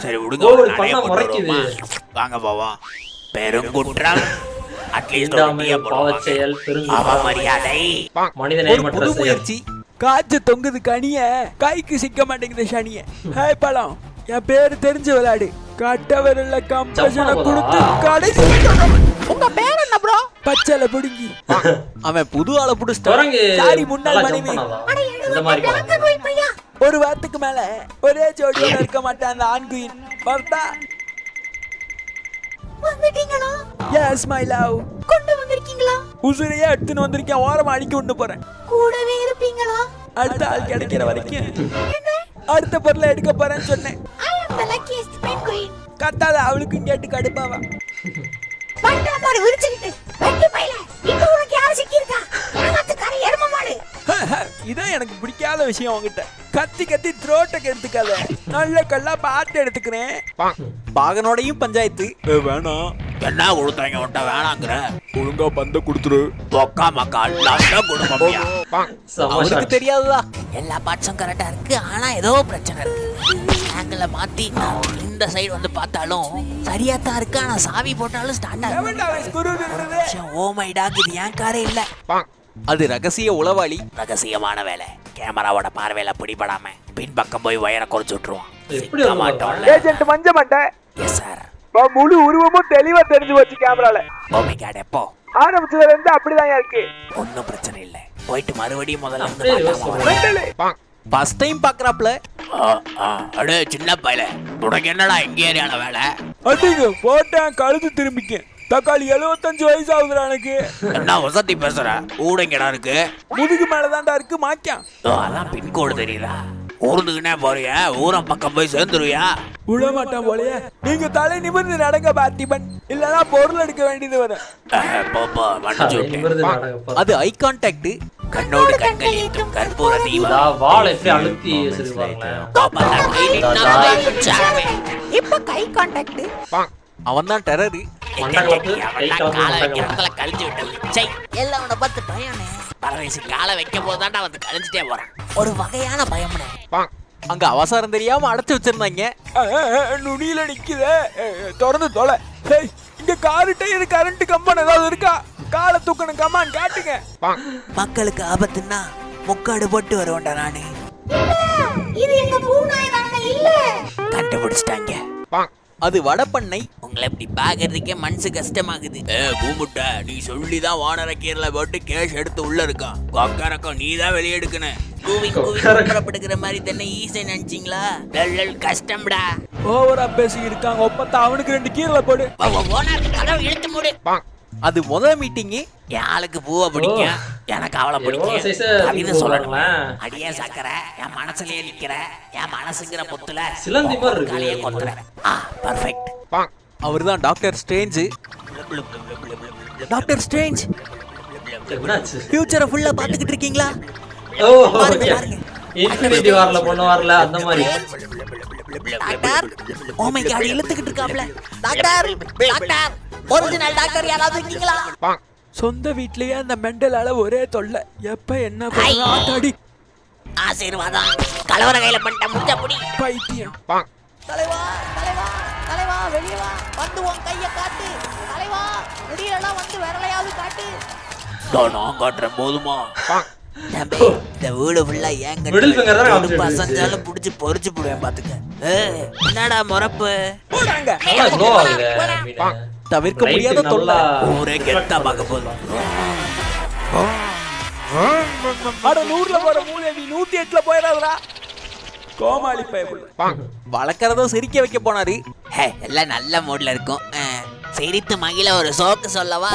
சரி விடுங்க, ஓ, ஒரு இது நடைய பண்ணா போட்டுருவோமா? முறைக்குது. வாங்க போவோம். பெருங்குற்றம் அட்லீஸ்ட் பாவச்செயல், அவமரியாதை. மனித ஒரு நேயமற்ற புது செயல். முயற்சி. காய்ச்சி தொங்குது கனிய, கைக்கு சிக்க மாட்டேங்குது சனிய. ஹாய் பழம், என் பேரு தெரிஞ்சு விளையாடு. கட்டவரில் கம்பஷனை கொடுத்து கடைசி உங்க பேர் என்ன ப்ரோ? பச்சைல பிடுங்கி. அவன் புது ஆளை புடிச்சிட்டான். குரங்கு சாரி, முன்னாள் நல்லா jump மனைவி. பண்ணாதா? இந்த மாதிரி படம். போய் பையா. ஒரு வாரத்துக்கு மேல ஒரே ஜோடியோட இருக்க மாட்டேன் அந்த ஆண் குயின். பார்த்தா வந்துட்டீங்களா? S my love. கொண்டு வந்திருக்கீங்களா? உசுரையே எடுத்துன்னு வந்திருக்கேன். ஓரமா அடிக்க கொண்டு போறேன். கூடவே இருப்பீங்களா? அடுத்த ஆள் கிடைக்கிற வரைக்கும் அடுத்த பொருளை எடுக்க போறேன்னு சொன்னேன். I am the luckiest penguin. கத்தாத, அவளுக்கும் கேட்டு கடுப்பாவா. பண்டா மாடு விரிச்சுக்கிட்டு வெட்டி பையல. இப்போ உனக்கு யார் சிக்கியிருக்கா? ஏமாத்துக்கார எரும மாடு. இதான் எனக்கு பிடிக்காத விஷயம் உங்ககிட்ட. கத்தி கத்தி த்ரோட்டை கெடுத்துக்காத. நல்ல கல்லா பார்த்து எடுத்துக்கிறேன். பாகனோடையும் பஞ்சாயத்து. வேணாம், என்ன கொடுத்தாங்க விட்ட வேணாங்கிற? ஒழுங்கா பந்த கொடுத்துரு. பொக்கா மக்கா நல்ல குடும்பம்யா. செம்ம அவனுக்கு shot. தெரியாதுதா. எல்லா பார்ட்ஸும் கரெக்டா இருக்கு. ஆனா ஏதோ பிரச்சனை இருக்கு. ஆங்கிள மாத்தி இந்த சைடு வந்து பார்த்தாலும் சரியா தான் இருக்கு. ஆனா சாவி போட்டாலும் ஸ்டார்ட் ஆகும். எவன்டா அவன் screw நிறுத்துறது? ஓ மை டாக், இது ஏன் காரே இல்ல. அது ரகசிய உளவாளி. ரகசியமான வேலை. கேமராவோட பார்வையில பிடிபடாம பின்பக்கம் போய் வயரை குறைச்சு விட்டுருவான். எப்படி வந்து மாட்டோம்ல. ஏஜென்ட் மஞ்ச மாட்டேன். Yes sir. முழு உருவமும் தெளிவா தெரிஞ்சு வச்சு கேமரால. ஓ மை காட், எப்போ? ஆரம்பிச்சதுல இருந்து அப்படிதான் இருக்கு. ஒன்னும் பிரச்சனை இல்ல. போயிட்டு மறுபடியும் முதல்ல அப்படியே இருந்து யோசிச்சு பார்த்தாம வரும். ஃபர்ஸ்ட் டைம் பாக்குறாப்ல. அடே சின்ன பையல, உனக்கு என்னடா எங்க ஏரியால வேலை? அடிங்க போட்டேன், கழுத்து திரும்பிக்க. தக்காளி 75 வயசு ஆகுதுடா எனக்கு. என்ன வசதி பேசுற? ஊடங்கடா இருக்கு. முதுகு மேலதான்டா இருக்கு மாக்கியான். அதான் பின்கோடு தெரியுதா? ஊர்ந்துக்குனே போறியா? ஊரம் பக்கம் போய் சேர்ந்துருவியா? விட மாட்டான் போலயே. நீங்க தலை நிமிர்ந்து நடங்க பார்த்திபன், இல்லனா பொருள் எடுக்க வேண்டியது வரும். போப்போ மன்னிச்சு விட்டேன். நிமிர்ந்து நாடகம் பாரு. அது ஐ கான்டாக்ட். கண்ணோடு கண்கள் ஏற்றும் கற்பூர தீபம். இதா வாழை எப்படி அழுத்தி வச்சிருப்பாங்களேன். இப்ப கை கான்டாக்ட். அவன் தான் டெரர். மண்டகலப்பு, கை கலப்பு, காலை மண்டகலப்பு. வைக்கிறதுல கழிச்சு விட்டது. சை, எல்லாம் அவனை பார்த்து பயனே. பரவேசி காலை வைக்கும் போதுதான்டா வந்து கழிஞ்சிட்டே போறான். ஒரு வகையான பயம்னே. அங்க அவசரம் தெரியாம அடைச்சு வச்சிருந்தாங்க. நுனியில நிக்குதே, திறந்து தொலை. ஹேய், இங்க காரு டயர் கரண்ட் கம்பன் ஏதாவது இருக்கா? காலை தூக்கணும், கமான் காட்டுங்க. மக்களுக்கு ஆபத்துன்னா முக்காடு போட்டு வருவேன்டா நானு. இது எங்க பூனாய் தானே இல்ல. கண்டுபிடிச்சிட்டாங்க. அது வடப்பண்ணை. உங்களை இப்படி பாக்குறதுக்கே மனசு கஷ்டமாகுது. கூமுட்ட நீ சொல்லிதான் வானர கீரல போட்டு கேஷ் எடுத்து உள்ள இருக்கான். கொக்கரக்கம் நீ தான் வெளியே எடுக்கணும். கூவி கூவிப்படுகிற மாதிரி தானே ஈஸி நினைச்சீங்களா? கஷ்டம்டா. ஓவரா பேசி இருக்காங்க. ஒப்பத்த அவனுக்கு 2 கீரல போடு. ஓனர் கதவை இழுத்து மூடு. அது முதல் மீட்டிங். என் ஆளுக்கு பூவை பிடிக்கும், எனக்கு அவளை பிடிக்கும். கவிதை சொல்லணும். அடியே சக்கரை என் மனசுலயே நிக்கிற, என் மனசுங்கிற பொத்துல சிலந்தி மாதிரி இருக்கு. காலையே கொத்துற. பர்ஃபெக்ட். அவர்தான் டாக்டர் ஸ்ட்ரேஞ்ச். டாக்டர் ஸ்ட்ரேஞ்ச் என்னாச்சு? ஃபியூச்சரை ஃபுல்லா பாத்துக்கிட்டு இருக்கீங்களா? ஓ ஓகே. இன்ஃபினிட்டி வார்ல பொண்ணு வார்ல அந்த மாதிரி. டாக்டர் ஓ மை காட் இழுத்துக்கிட்டு இருக்காப்ல. டாக்டர் டாக்டர் ஒரிஜினல் டாக்டர் யாராவது இருக்கீங்களா? சொந்த வீட்லயே அந்த மெண்டலால ஒரே தொல்லை. எப்ப என்ன பண்ணா ஆட்டாடி ஆசீர்வாதம். கலவர கையில பண்ணிட்ட முச்சப்படி பைத்தியம். தலைவா தலைவா தலைவா வெளிய வா. வந்து உன் கைய காட்டு. தலைவா முடியெல்லாம் வந்து விரலையாவது காட்டு. நான் காட்டுறேன் போதுமா? தம்பி இந்த வீடு ஃபுல்லா ஏங்க மிடில் ஃபிங்கர் தான் காமிச்சிட்டு பசஞ்சாலும் புடிச்சு பொரிச்சு போடுவேன் பாத்துக்க. என்னடா முறப்பு? நல்லா க்ளோ ஆகுது மீன். தவிர்க்க முடியாத தொல்லை. ஊரே கெத்தா பார்க்க போதும். அட 100ல போற மூளை நீ 108ல போயிடாதடா. கோமாளி பயபுள்ள. வளர்க்கறதோ சிரிக்க வைக்க போனாரு. எல்லாம் நல்ல மூட்ல இருக்கும். சிரித்து மகிழ ஒரு சோக்கு சொல்லவா?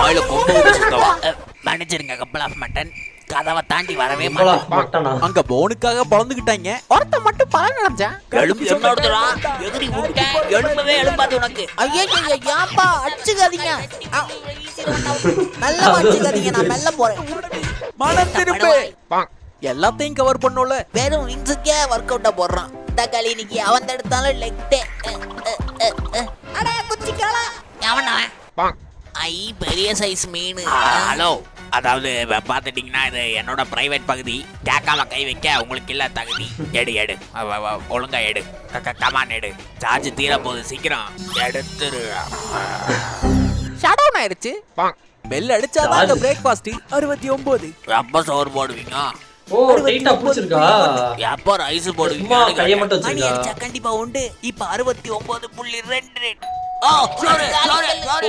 வாயில கொம்பு வச்சிருக்கவா? மன்னிச்சிருங்க கப்பல் ஆஃப் மட்டன். கதவை தாண்டி வரவே மட்டனா. அங்க போனுக்காக பொழந்துக்கிட்டாங்க. ஒருத்த மட்டும் பலன் நினைச்சான். எலும்பு என்னோடதுடா. எதிரி விட்டேன். எலும்பவே எலும்பாது உனக்கு. ஐயா ஏப்பா அடிச்சுக்காதீங்க. மெல்ல அடிச்சுக்காதீங்க. நான் மெல்ல போறேன். மனம் திருப்பு. எல்லாத்தையும் கவர் பண்ணோல. வெறும் விங்ஸுக்கே ஒர்க் அவுட்டா போடுறான். தக்காளி இன்னைக்கு அவன் எடுத்தாலும் லெக்டே. அட குச்சிக்காலா. எவனவன்? ஐ பெரிய சைஸ் மீன். ஹலோ, அதாவது பார்த்துட்டீங்கன்னா இது என்னோட பிரைவேட் பகுதி. கேட்காம கை வைக்க உங்களுக்கு இல்ல தகுதி. எடு ஒழுங்கா எடு. கமான் எடு. சார்ஜ் தீர போது சீக்கிரம் எடுத்துரு. ஷட் டவுன் ஆயிருச்சு. பெல் அடிச்சாதான் அந்த பிரேக்ஃபாஸ்ட். 69. எப்ப சோறு போடுவீங்க? ஓ டைட்டா புடிச்சிருக்கா. எப்ப ரைஸ் போடுவீங்க? சும்மா கைய மட்டும் மணி வச்சிருக்கா. அடிச்சா கண்டிப்பா உண்டு. இப்ப 69.2.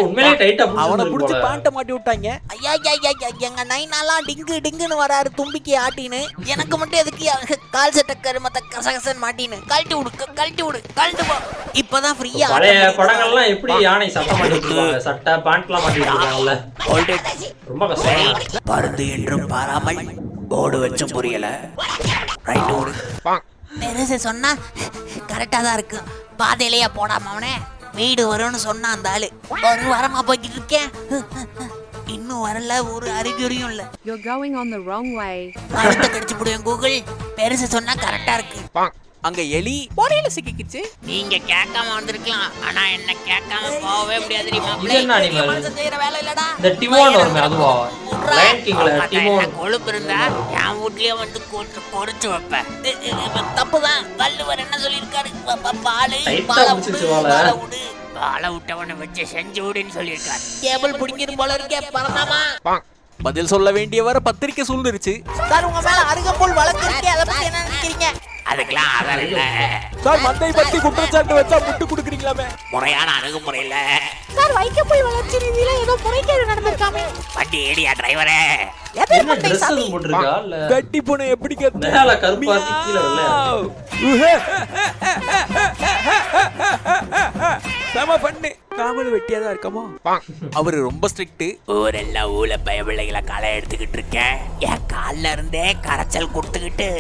உண்மையிலே டைட்டா அவனை புடிச்சு புடிச்சிருக்கு. பேண்ட மாட்டி விட்டாங்க. ஐயா எங்க நைனாலாம் டிங்கு டிங்குன்னு வராரு தும்பிக்கி ஆட்டின்னு. எனக்கு மட்டும் எதுக்கு கால் சட்டை கருமத்தை கசகசன் மாட்டின்னு? கழட்டி விடு. இப்பதான் ஃப்ரீயா. பழைய படங்கள்லாம் எப்படி யானை சட்டை மாட்டி வச்சிருப்பாங்க. சட்டை பேண்ட்லாம் மாட்டி வச்சிருக்காங்கல்ல. ரொம்ப கஷ்டம். பருந்து என்றும் பாராமல் போர்டு வச்சும் புரியல. ரைட் ஓடு. பெருசு சொன்னா கரெக்டா தான் இருக்கு. பாதையிலேயே போடாம அவனே வீடு வரும்னு சொன்னா அந்த ஆளு. ஒரு வாரமா போய்கிட்டு இருக்கேன். இன்னும் வரல. ஒரு அறிகுறியும் இல்ல. You're going on the wrong way. அடுத்த கடிச்சு போடுவேன் கூகுள். பெருசு சொன்னா கரெக்டா இருக்கு. அங்க எலி பொரியல சிக்கிக்கிச்சு. நீங்க கேட்காம வந்திருக்கலாம். ஆனா என்ன கேட்காம போகவே முடியாது. இது என்ன animal? செய்யற வேலை இல்லடா. இந்த டிமோன் வருமே அதுவா? லயன் கிங்ல டிமோன். கொழுப்பு இருந்தா என் வீட்லயே வந்து பொறிச்சு வைப்பேன். தப்புதான். வள்ளுவர் என்ன சொல்லியிருக்காரு? பாலு பாலை விட்டவனை வச்சு செஞ்சு விடுன்னு சொல்லியிருக்காரு. கேபிள் பிடிங்கிரும் போல இருக்கே. பரந்தாமா பதில் சொல்ல வேண்டியவரை பத்திரிக்கை சூழ்ந்துருச்சு. சார் உங்க மேல அருகம்புல் வளர்த்துருக்கே. அதை பத்தி என்ன நினைக்கிறீங்க? அதுக்கெல்லாம் ஆதாரம் இல்ல சார். மந்தை பத்தி குற்றச்சாட்டு வச்சா முட்டு குடுக்குறீங்களாமே. முறையான அணுகுமுறை இல்ல சார். வைக்கப்புல் வளர்ச்சி நிதியில ஏதோ முறைகேடு நடந்திருக்காமே. வண்டி ஏடியா டிரைவரே. என்ன Dress அது போட்டுருக்கா இல்ல கட்டி பூனை எப்படி கத்து? மேல கருப்பா இருக்கு கீழ வெள்ளையா. சம பண்ணு. காமல் வெட்டியா தான் இருக்கமோ. அவரு ரொம்ப ஸ்ட்ரிக்ட். ஊரெல்லாம் ஊழ பயபிள்ளைகளை களை எடுத்துக்கிட்டு இருக்கேன். என் கால்ல இருந்தே கரைச்சல் கொடுத்துக்கிட்டு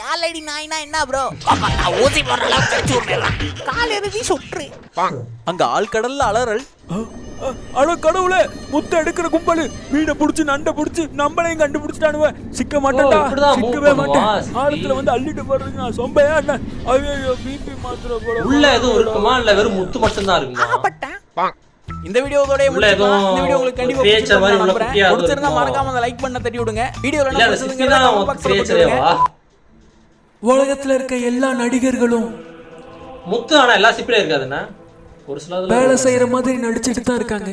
காலடி நாய்னா என்ன ப்ரோ? நான் ஊசி போடுற அளவுக்கு கடிச்சு விடுறேன். கால் எருதி சுற்று. அங்க ஆழ்கடல்ல அலறல். அட கடவுளே, முத்த எடுக்கிற கும்பலு மீனை புடிச்சு நண்டை புடிச்சு நம்மளையும் கண்டுபிடிச்சிட்டானுவ. சிக்க மாட்டேன்டா. சிக்கவே மாட்டேன். ஆழத்துல வந்து அள்ளிட்டு போடுறீங்க. நான் சொம்பையா என்ன? ஐயோ பிபி மாத்திரை போட. உள்ள எதுவும் இருக்குமா இல்ல வெறும் முத்து மட்டும் தான் இருக்குமா? இந்த வீடியோவோட இந்த வீடியோ உங்களுக்கு கண்டிப்பா பிடிச்சிருந்தா மறக்காம அந்த லைக் பண்ண தட்டி விடுங்க. வீடியோல என்ன பேசுறீங்க கமெண்ட் பாக்ஸ்ல போடுங்க. உலகத்துல இருக்க எல்லா நடிகர்களும் முத்து ஆனா எல்லா சிப்பிலே இருக்காதுன்னா ஒரு சில வேலை செய்யற மாதிரி நடிச்சிட்டு தான் இருக்காங்க.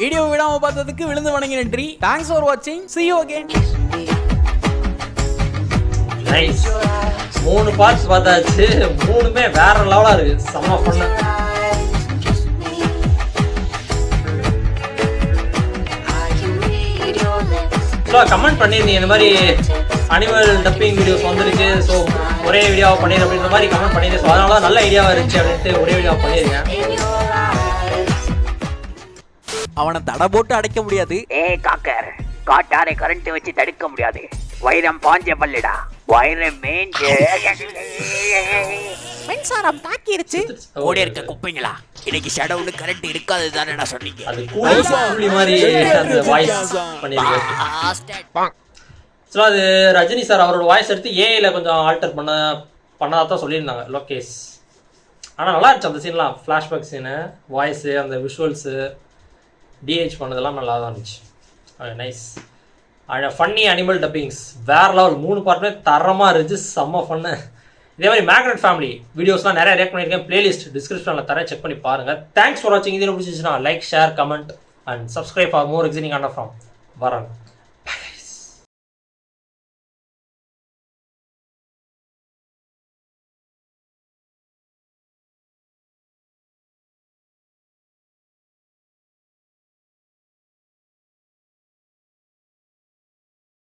வீடியோ விடாம பார்த்ததுக்கு விழுந்து வணங்கி நன்றி. தேங்க்ஸ் ஃபார் வாட்சிங். See you again. Nice. 3 parts பார்த்தாச்சு, 3மே வேற லெவலா இருக்கு, செம்ம ஃபன்னு. கமெண்ட் பண்ணியிருந்தீங்க இந்த மாதிரி அனிமல் டப்பிங் வீடியோஸ் வந்துருக்கு, ஸோ ஒரே வீடியோவை பண்ணிடு அப்படின்ற மாதிரி கமெண்ட் பண்ணியிருந்தேன். ஸோ அதனால தான் நல்ல ஐடியாவாக இருந்துச்சு அப்படின்ட்டு ஒரே வீடியோவை பண்ணியிருக்கேன். அவனை தடை போட்டு அடைக்க முடியாது. காக்கர், காட்டாரை கரண்ட் வச்சு தடுக்க முடியாது. வைரம் பாஞ்ச பல்லிடா, வைரம் மின்சாரம் தாக்கிருச்சு. ஓடி இருக்க குப்பைங்களா, இன்னைக்கு ஷடவுன் கரண்ட் இருக்காது தானே சொன்னீங்க. அது கூலி மாதிரி அந்த வாய்ஸ் பண்ணியிருக்கேன். ஸோ அது ரஜினி சார் அவரோட வாய்ஸ் எடுத்து ஏஐல கொஞ்சம் ஆல்டர் பண்ணதாக தான் சொல்லியிருந்தாங்க லோகேஷ். ஆனால் நல்லா இருந்துச்சு அந்த சீன்லாம், ஃப்ளாஷ்பேக் சீனு, வாய்ஸு, அந்த விஷுவல்ஸு, டிஹெச் பண்ணதெல்லாம் நல்லா தான் இருந்துச்சு. நைஸ். ஃபன்னி அனிமல் டப்பிங்ஸ் வேற லெவல், 3 பார்ட்டுமே தரமாக இருந்துச்சு, செம்ம ஃபன்னு. இதே மாதிரி மேக்னெட் ஃபேமிலி வீடியோஸ்லாம் நிறைய ரியாக்ட் பண்ணியிருக்கேன், பிளேலிஸ்ட் டிஸ்கிரிப்ஷனில் தரேன், செக் பண்ணி பாருங்கள். தேங்க்ஸ் ஃபார் வாட்சிங். இது பிடிச்சிச்சுன்னா like, share, comment and subscribe for more exciting on from வரன்.